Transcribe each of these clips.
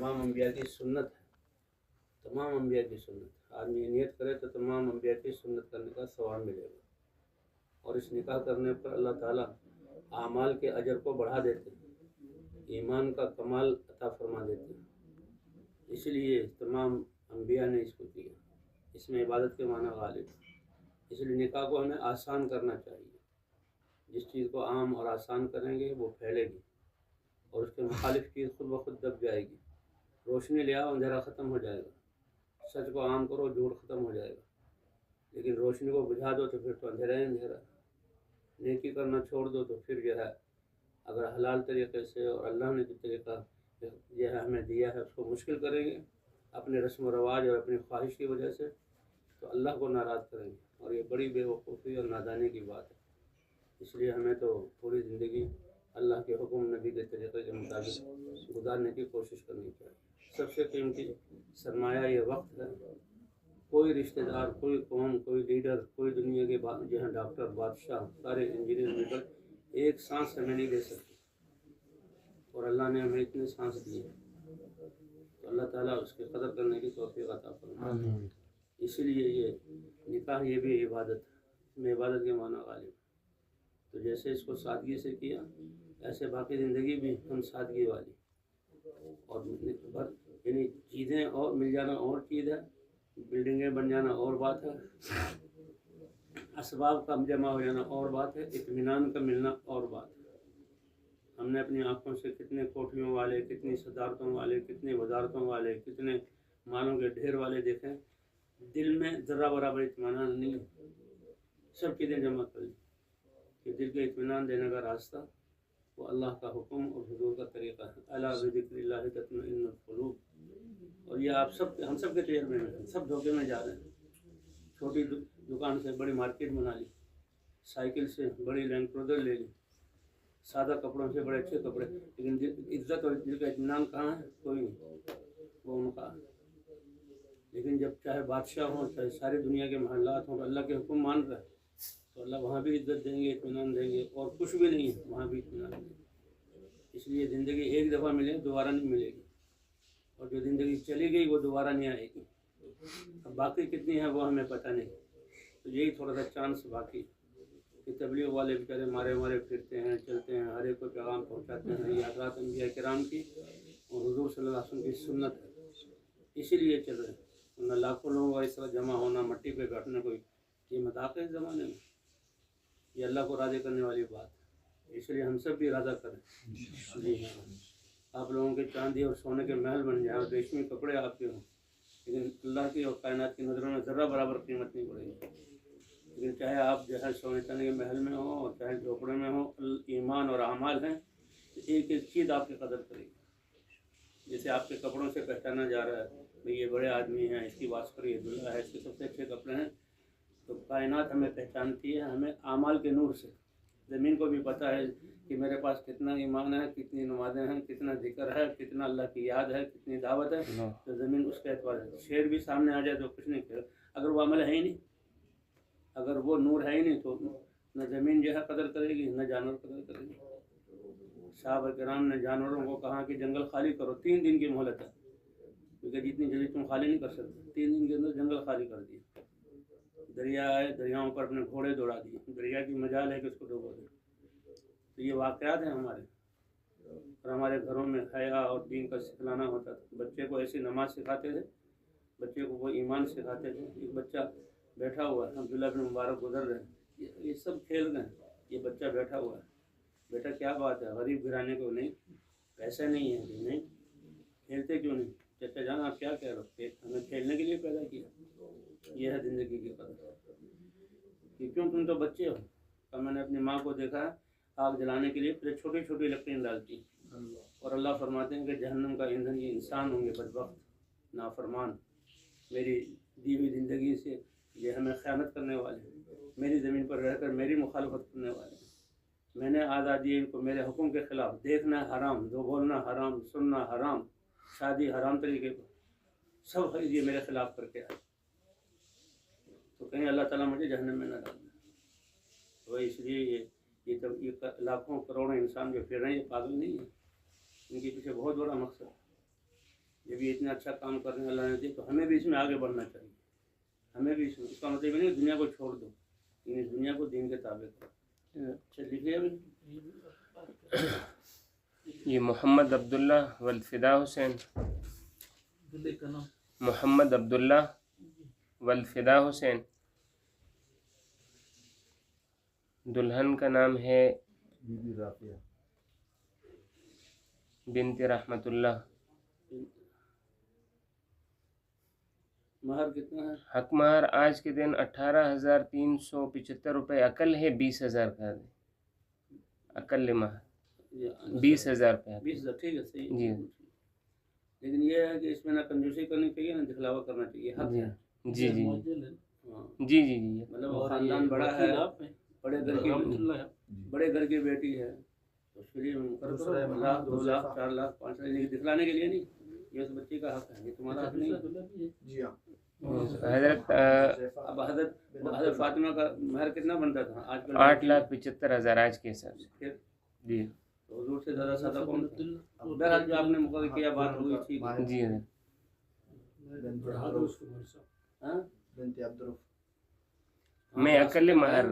तमाम अम्बिया की सुन्नत है, तमाम अम्बिया की सुन्नत। आदमी नियत करे तो तमाम अम्बिया की सुन्नत करने का सवाब मिलेगा। और इस निकाह करने पर अल्लाह ताला आमाल के अजर को बढ़ा देते हैं, ईमान का कमाल अता फरमा देते हैं। इसलिए तमाम अम्बिया ने इसको किया, इसमें इबादत के माना गालिब। इसलिए निकाह को हमें आसान करना चाहिए। जिस चीज़ को आम और आसान करेंगे वो फैलेगी, और उसके मुखालिफ चीज़ खुद ब खुद दब जाएगी। रोशनी ले आओ, अंधेरा ख़त्म हो जाएगा। सच को आम करो, झूठ ख़त्म हो जाएगा। लेकिन रोशनी को बुझा दो तो फिर तो अंधेरा ही अंधेरा। नेकी करना छोड़ दो तो फिर जो है, अगर हलाल तरीक़े से और अल्लाह ने जो तरीक़ा जो है हमें दिया है उसको मुश्किल करेंगे अपने रस्म व रवाज और अपनी ख्वाहिश की वजह से, तो अल्लाह को नाराज़ करेंगे, और ये बड़ी बेवकूफ़ी और नादानी की बात है। इसलिए हमें तो पूरी ज़िंदगी अल्लाह के हुक्म नबी के तरीक़े के मुताबिक गुजारने की कोशिश करनी चाहिए। सबसे कीमती सरमाया ये वक्त है। कोई रिश्तेदार, कोई कौम, कोई लीडर, कोई दुनिया के जो है डॉक्टर, बादशाह, सारे इंजीनियर मिलकर एक सांस हमें नहीं दे सकते, और अल्लाह ने हमें इतने सांस दिए, तो अल्लाह ताला उसकी कदर करने की तौफीक अता फरमाए। इसीलिए ये निकाह ये भी इबादत है, इसमें इबादत के माना गालिब। तो जैसे इसको सादगी से किया, ऐसे बाकी ज़िंदगी भी हम सादगी वाली, और यानी चीज़ें और मिल जाना और चीज़ है, बिल्डिंगें बन जाना और बात है, असबाब का जमा हो जाना और बात है, इत्मीनान का मिलना और बात है। हमने अपनी आँखों से कितने कोठियों वाले, कितनी सदारतों वाले, कितने वजारतों वाले, कितने मालों के ढेर वाले देखें, दिल में ज़र्रा बराबर इत्मीनान नहीं है। सब चीज़ें जमा कर ली कि दिल के इत्मीनान देने का रास्ता वो अल्लाह का हुक्म और हुजूर का तरीक़ा है। अला बिज़िक्रिल्लाहि तत्मइन्नुल क़ुलूब। और ये आप सब, हम सब के तजर्बे में, सब धोखे में जा रहे हैं। छोटी दुकान से बड़ी मार्केट बना ली, साइकिल से बड़ी लैंड क्रूज़र ले ली, सादा कपड़ों से बड़े अच्छे कपड़े, लेकिन इज़्ज़त और दिल का इत्मीनान कहाँ है? कोई नहीं, वो उनका है। लेकिन जब चाहे बादशाह हो, चाहे सारी दुनिया के महल्लात हों, अल्लाह के हुक्म मान रहे, तो अल्लाह वहाँ भी इज़्ज़त देंगे, इत्मीनान देंगे, और कुछ भी नहीं है वहाँ भी इत्मीनान देंगे। इसलिए ज़िंदगी एक दफ़ा मिले, दोबारा नहीं मिलेगी, और जो ज़िंदगी चली गई वो दोबारा नहीं आएगी। अब बाकी कितनी है वो हमें पता नहीं। तो यही थोड़ा सा चांस बाकी कि तबलीग वाले बेचारे मारे मारे फिरते हैं, चलते हैं, हर एक को पैगाम पहुँचाते हैं। ये हज़रात अंबिया किराम की और हुज़ूर सल्लल्लाहु अलैहि वसल्लम की सुन्नत है, इसीलिए चल रहे हैं। वरना लाखों लोगों का इस तरह जमा होना, मट्टी पे बैठने, कोई ये मजाक है इस ज़माने में? ये अल्लाह को राज़ी करने वाली बात है। इसलिए हम सब भी राज़ा करें। जी हाँ, आप लोगों के चांदी और सोने के महल बन जाए और रेशमी कपड़े आपके हों, लेकिन अल्लाह की और कायनात की नज़रों में ज़र्रा बराबर कीमत नहीं पड़ेगी। लेकिन चाहे आप जो है सोने चांदी के महल में हो और चाहे झोपड़े में हो, ईमान और अमाल हैं, तो एक एक चीज़ आपकी कदर करेगी। जैसे आपके कपड़ों से पहचाना जा रहा है भाई ये बड़े आदमी हैं, इसकी वास्करी दुल्हा है, इसके सबसे अच्छे कपड़े हैं, तो कायनात हमें पहचानती है, हमें आमाल के नूर से। ज़मीन को भी पता है कि मेरे पास कितना ईमान है, कितनी नमाज़ें हैं, कितना जिक्र है, कितना अल्लाह की याद है, कितनी दावत है, तो ज़मीन उसके एतबार है। शेर भी सामने आ जाए तो कुछ नहीं करेगा, अगर वो अमल है ही नहीं, अगर वो नूर है ही नहीं, तो न ज़मीन जो है कदर करेगी, न जानवर कदर करेगी। साहब किराम ने जानवरों को कहा कि जंगल खाली करो, 3 दिन की मोहलत है, क्योंकि जितनी जल्दी तुम खाली नहीं कर सकते। 3 दिन के अंदर जंगल खाली कर दिया। दरिया आए, दरियाओं पर अपने घोड़े दौड़ा दिए, दरिया की मजाल है कि उसको डुबो दे। तो ये वाक़यात हैं हमारे, और हमारे घरों में हया और दीन का सिखलाना होता था। बच्चे को ऐसी नमाज सिखाते थे, बच्चे को वो ईमान सिखाते थे। एक बच्चा बैठा हुआ है, अब्दुल्ला बिन मुबारक गुजर रहे हैं, ये सब खेल रहे हैं, ये बच्चा बैठा हुआ है। बेटा क्या बात है, गरीब घराने को नहीं, पैसा नहीं है कि नहीं, खेलते क्यों नहीं? चाचा जान आप क्या कह रहे हो, हमें खेलने के लिए पैदा किया। ये है ज़िंदगी की कदर कि क्यों तुम तो बच्चे हो। तो मैंने अपनी माँ को देखा है, आग जलाने के लिए पहले छोटी छोटी लकड़ियाँ डालती, और अल्लाह फरमाते हैं कि जहन्नम का ईंधन ये इंसान होंगे, बदबख्त, नाफरमान, मेरी दी हुई ज़िंदगी से ये हमें ख़यानत करने वाले, मेरी ज़मीन पर रहकर मेरी मुखालफत करने वाले। मैंने आज़ादी इनको मेरे हुक्म के ख़िलाफ़, देखना हराम, दो बोलना हराम, सुनना हराम, शादी हराम तरीके पर, सब ये मेरे ख़िलाफ़ करके आए, तो कहीं अल्लाह ताला मुझे जहन्नम में न डालना। तो इसलिए ये लाखों करोड़ों इंसान जो फिर रहे हैं, ये पागल नहीं है, इनके पीछे बहुत बड़ा मकसद है। یہ بھی اتنا اچھا کام کرنے اللہ نے دیا، تو ہمیں بھی اس میں آگے بڑھنا چاہیے، ہمیں بھی اس میں، اس کا مطلب نہیں دنیا کو چھوڑ دو، لیکن اس دنیا کو دین کے تابع کرو۔ اچھا لکھیے ابھی یہ محمد عبداللہ والفدا حسین، محمد عبداللہ والفدا حسین، دلہن کا نام ہے بی بی رافیہ بنت رحمت اللہ، مہر کتنا ہے؟ حق مہر آج کے دن 18,375 روپے، عقل ہے 20,000 کا دے، عقل مہر 20,000 پہ 20,000 ٹھیک ہے صحیح جی۔ ہے، لیکن یہ ہے کہ اس میں نہ کنجوسی کرنی چاہیے نہ دکھلاوا کرنا چاہیے، حق جی ہے۔ جی جی ہاں، جی جی جی مطلب وہ خاندان بڑا ہے، بڑے گھر کی بیٹی ہے، تو فری کر دو، لاکھ 2 لاکھ 4 لاکھ 5 لاکھ دکھلانے کے لیے نہیں، یہ اس بچی کا حق ہے، یہ تمہارا حق نہیں ہے۔ جی ہاں حضرت اب حضرت فاطمہ کا مہر کتنا بنتا تھا آج کل؟ 8,75,000 آج کے حساب سے پھر جی تو حضور سے زیادہ سادہ کون تھا؟ بہرحال جو آپ نے مقرر کیا بات ہوئی ٹھیک ہے۔ جی حضرت، ہاں بنت عبدالرف میں عقل مہر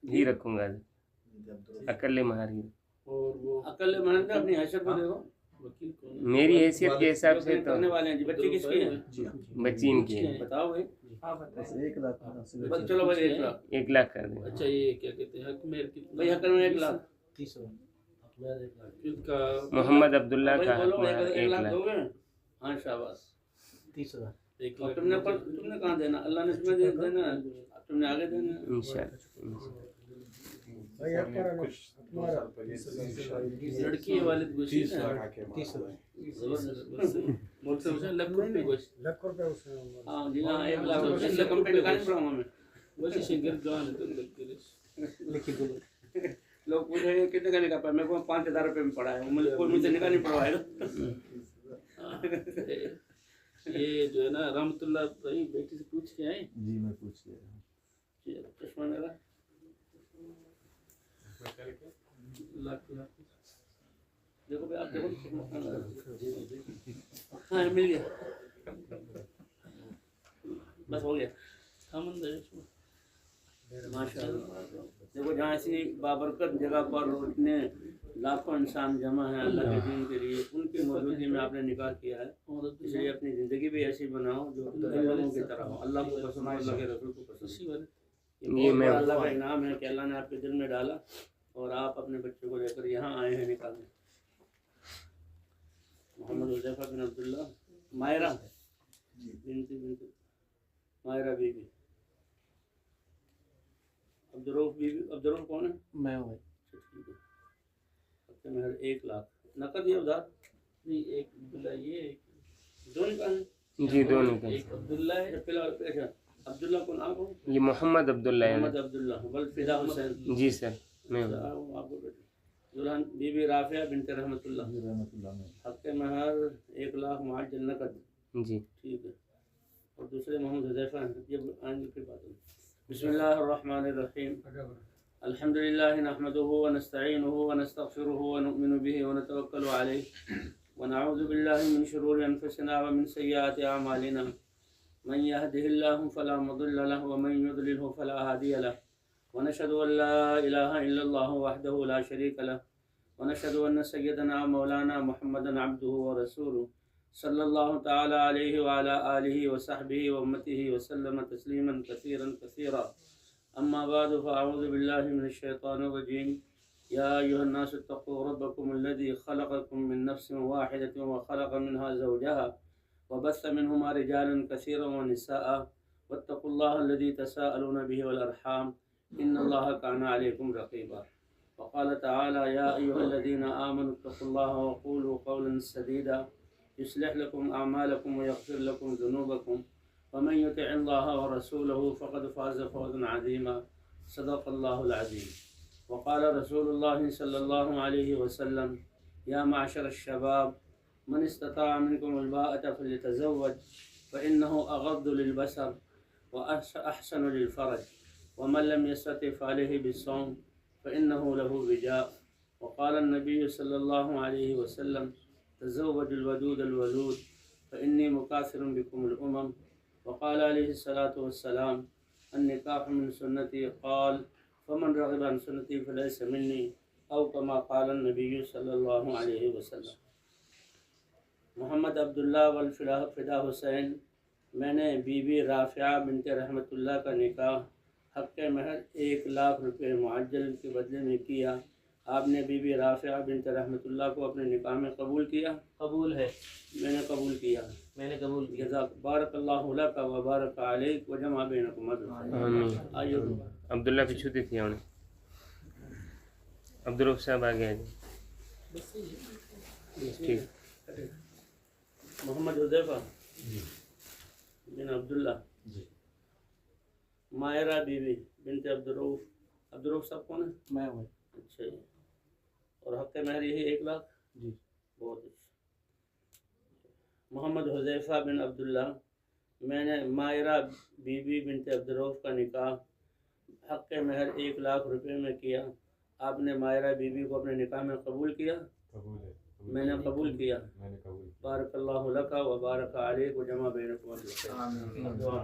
ہی رکھوں گا، بنت عبدالرف عقل مہر ہی، عقل محنت اپنی حیثیت کو دیکھو، میری حیثیت کے حساب سے تو کرنے والے ہیں جی، بچے کس کی ہیں؟ جی ہاں بچی ان کی ہے، بتاؤ بھائی، بس 1 لاکھ بس چلو بھائی 1 لاکھ 1 لاکھ کر دیں۔ اچھا یہ کیا کہتے ہیں حق مہر کتنا؟ بھائی حق میں 1 لاکھ ان کا محمد عبداللہ بھائی کا حق بولو مہر 1 1 لاکھ لاکھ۔ دو گے؟ ہاں شاباش۔ 1 اور لاکھ تم نے کہاں دینا؟ اللہ نے تمہیں دینا ہے، تم نے آگے دینا ہے۔ انشاءاللہ لڑکی ہے والد گوشت لکھ روپے گوشت ہاں جی ہاں 1 لاکھ اس سے کم پہ دکھانی پڑا ہمیں، ویسے شنگر جان ہے تو لگ کے لوگ پوچھیں گے کتنے کا نکاح پڑا، میرے کو 5,000 روپے میں پڑا ہے، کوئی مجھ سے نکاح نہیں پڑوائے گا۔ یہ جو ہے نا رحمت اللہ بھائی بیٹی سے پوچھ کے آئے، جی میں پوچھ لیا ہوں۔ چشمہ میرا لاکھ دیکھو بھائی آپ دیکھو، ہاں مل گیا، بس ہو گیا ماشاء اللہ۔ دیکھو جہاں ایسی بابرکت جگہ پر اتنے لاکھوں انسان جمع ہیں اللہ کے دین کے لیے، ان کی موجودگی میں آپ نے نکاح کیا ہے، اس لیے اپنی زندگی بھی ایسی بناؤ جو ان لوگوں کی طرح ہو، اللہ کو پسند ہو، اللہ کے رسول کو پسند ہو۔ یہ بہت بڑا اللہ کا انعام ہے کہ اللہ نے آپ کے دل میں ڈالا اور آپ اپنے بچے کو لے کر یہاں آئے ہیں نکاح میں۔ محمد حذیفہ بن عبداللہ، مائرہ بنت مائرہ بی بی، عبدالرؤف بی بی، عبدالرؤف کون ہے؟ میں ہوں حق مہر 1 لاکھ، نقد یا ادھار؟ نہیں، ایک عبداللہ یہ ایک دو نکاح ہیں جی دونوں کا، ایک عبداللہ ہے، فی الحال اچھا عبداللہ کون آپ ہو؟ یہ محمد عبداللہ محمد ہے عبداللہ والفدا حسین، جی سر، میں ہوں۔ آپ کو بیٹے دلہن بی بی رافیہ بنت رحمت اللہ، جی رحمت اللہ میں حق مہر 1 لاکھ معجل نقد، جی ٹھیک ہے، اور دوسرے محمد حذیفہ ہیں، یہ آئیں گے پھر بات ہوگی۔ بسم اللہ الرحمن الرحیم، الحمد للہ نحمده ونستعینه ونستغفره ونؤمن به ونتوکل علیہ ونعوذ باللہ من شرور انفسنا ومن سیئات اعمالنا، من يهده الله فلا مضل له ومن يضلله فلا هادي له، ونشهد ان لا اله الا الله وحده لا شريك له، ونشهد ان سيدنا مولانا محمدا عبده ورسوله صلی اللہ تعالی علیہ وعلى آلہ وصحبہ وامته وسلم تسلیما کثیرا کثیرا، اما بعد فاعوذ باللہ من الشیطان الرجیم، یا ایھا الناس اتقوا ربکم الذی خلقکم من نفس واحدۃ وخلق منها زوجها وبث منهما رجالا كثيرا ونساء واتقوا الله الذي تساءلون به والأرحام إن الله كان عليكم رقيبا، وقال تعالى يا أيها الذين آمنوا اتقوا الله وقولوا قولا سديدا يصلح لكم أعمالكم ويغفر لكم ذنوبكم ومن يطع الله ورسوله فقد فاز فوزا عظيما، صدق الله العظيم۔ وقال رسول الله صلى الله عليه وسلم يا معشر الشباب من استطاع منكم الباءة فليتزوج فإنه أغض للبصر وأحسن للفرج، ومن لم يستطع فعليه بالصوم فإنه له وجاء، وقال النبي صلى الله عليه وسلم تزوج الودود الولود فإني مكاثر بكم الأمم وقال عليه الصلاة والسلام النکاح من سنتی قال فمن رغب عن سنتی فلیس منی او کما قال النبی صلی اللہ علیہ وسلم۔ محمد عبداللہ والفدا حسین، میں نے بی بی رافعہ بنت رحمت اللہ کا نکاح حق مہر 1,00,000 روپے معجل کے بدلے میں کیا۔ آپ نے بی بی رافعہ بنت رحمت اللہ کو اپنے نکاح میں قبول کیا؟ قبول ہے، میں نے قبول کیا۔ میں نے قبول کیا۔ جزاک بارک اللہ لک و بارک علیک و جمع بینکم۔ آمین۔ آئیے عبداللہ پچھوتی تھی انہیں عبدالرؤف صاحب آگے آ جائیں۔ ٹھیک۔ محمد حذیفہ بن عبداللہ، مائرہ بی بی بنت عبدالرؤف۔ عبدالرؤف صاحب کون ہے؟ میں ہوں۔ اچھا جی، اور حق مہر یہی 1,00,000؟ جی۔ بہت اچھا۔ محمد حذیفہ بن عبداللہ، میں نے مائرہ بی بی بنت عبدالرؤف کا نکاح حق مہر 1,00,000 روپے میں کیا۔ آپ نے مائرہ بی بی کو اپنے نکاح میں قبول کیا؟ قبول ہے۔ میں نے قبول کیا۔ میں نے قبول کیا۔ بارک اللہ لک و بارک علیک و جمع بینکم۔ آمین۔ دعا